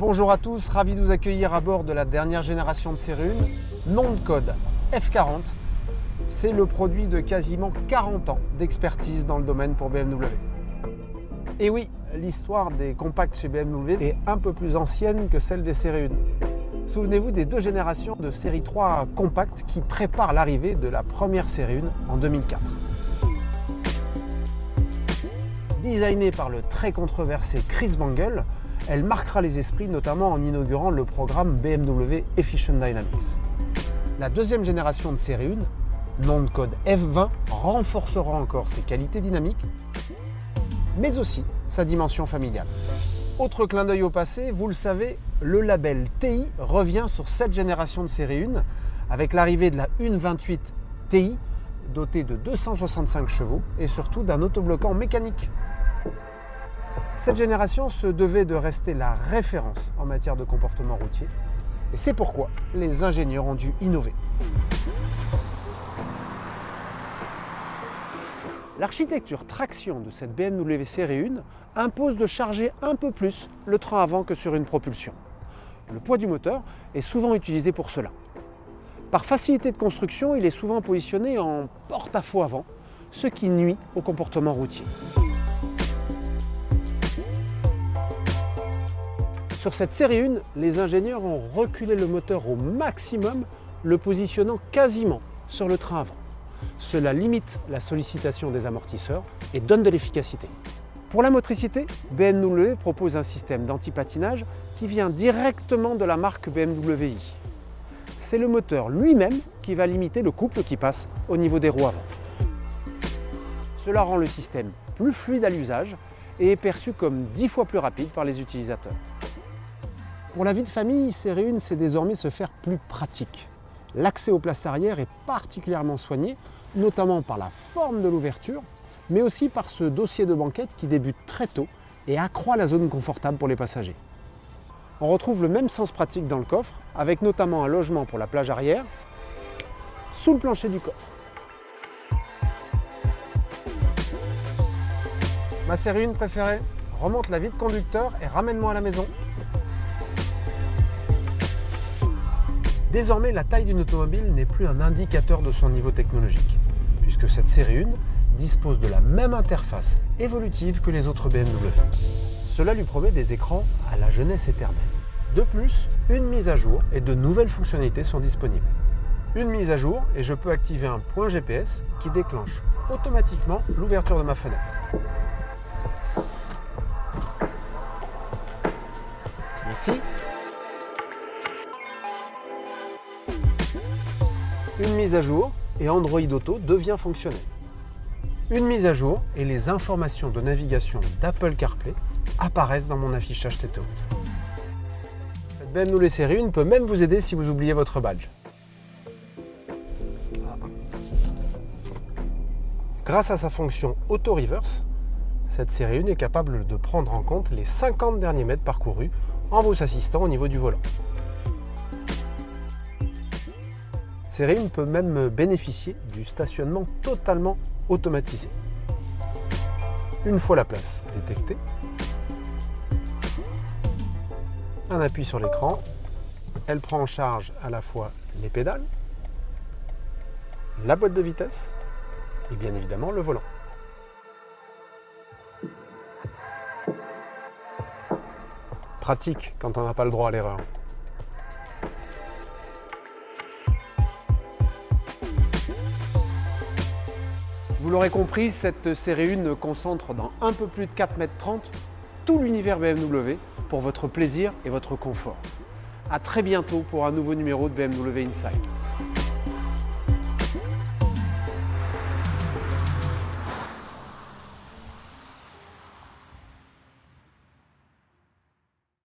Bonjour à tous, ravi de vous accueillir à bord de la dernière génération de série 1, nom de code F40. C'est le produit de quasiment 40 ans d'expertise dans le domaine pour BMW. Et oui, l'histoire des compacts chez BMW est un peu plus ancienne que celle des séries 1. Souvenez-vous des deux générations de série 3 compacts qui préparent l'arrivée de la première série 1 en 2004. Designée par le très controversé Chris Bangle, elle marquera les esprits notamment en inaugurant le programme BMW Efficient Dynamics. La deuxième génération de série 1, nom de code F20, renforcera encore ses qualités dynamiques, mais aussi sa dimension familiale. Autre clin d'œil au passé, vous le savez, le label TI revient sur cette génération de série 1 avec l'arrivée de la 1.28 TI dotée de 265 chevaux et surtout d'un autobloquant mécanique. Cette génération se devait de rester la référence en matière de comportement routier et c'est pourquoi les ingénieurs ont dû innover. L'architecture traction de cette BMW série 1 impose de charger un peu plus le train avant que sur une propulsion. Le poids du moteur est souvent utilisé pour cela. Par facilité de construction, il est souvent positionné en porte-à-faux avant, ce qui nuit au comportement routier. Sur cette série 1, les ingénieurs ont reculé le moteur au maximum, le positionnant quasiment sur le train avant. Cela limite la sollicitation des amortisseurs et donne de l'efficacité. Pour la motricité, BMW propose un système d'anti-patinage qui vient directement de la marque BMW i. C'est le moteur lui-même qui va limiter le couple qui passe au niveau des roues avant. Cela rend le système plus fluide à l'usage et est perçu comme 10 fois plus rapide par les utilisateurs. Pour la vie de famille, série 1 c'est désormais se faire plus pratique. L'accès aux places arrière est particulièrement soigné, notamment par la forme de l'ouverture, mais aussi par ce dossier de banquette qui débute très tôt et accroît la zone confortable pour les passagers. On retrouve le même sens pratique dans le coffre, avec notamment un logement pour la plage arrière, sous le plancher du coffre. Ma série 1 préférée, remonte la vide conducteur et ramène-moi à la maison. Désormais, la taille d'une automobile n'est plus un indicateur de son niveau technologique, puisque cette série 1 dispose de la même interface évolutive que les autres BMW. Cela lui promet des écrans à la jeunesse éternelle. De plus, une mise à jour et de nouvelles fonctionnalités sont disponibles. Une mise à jour et je peux activer un point GPS qui déclenche automatiquement l'ouverture de ma fenêtre. Merci. Une mise à jour et Android Auto devient fonctionnel. Une mise à jour et les informations de navigation d'Apple CarPlay apparaissent dans mon affichage tête haute. Cette BMW série 1 peut même vous aider si vous oubliez votre badge. Grâce à sa fonction Auto Reverse, cette série 1 est capable de prendre en compte les 50 derniers mètres parcourus en vous assistant au niveau du volant. Série 1 peut même bénéficier du stationnement totalement automatisé. Une fois la place détectée, un appui sur l'écran, elle prend en charge à la fois les pédales, la boîte de vitesse et bien évidemment le volant. Pratique quand on n'a pas le droit à l'erreur. Vous l'aurez compris, cette série 1 concentre dans un peu plus de 4,30 m tout l'univers BMW pour votre plaisir et votre confort. A très bientôt pour un nouveau numéro de BMW Inside.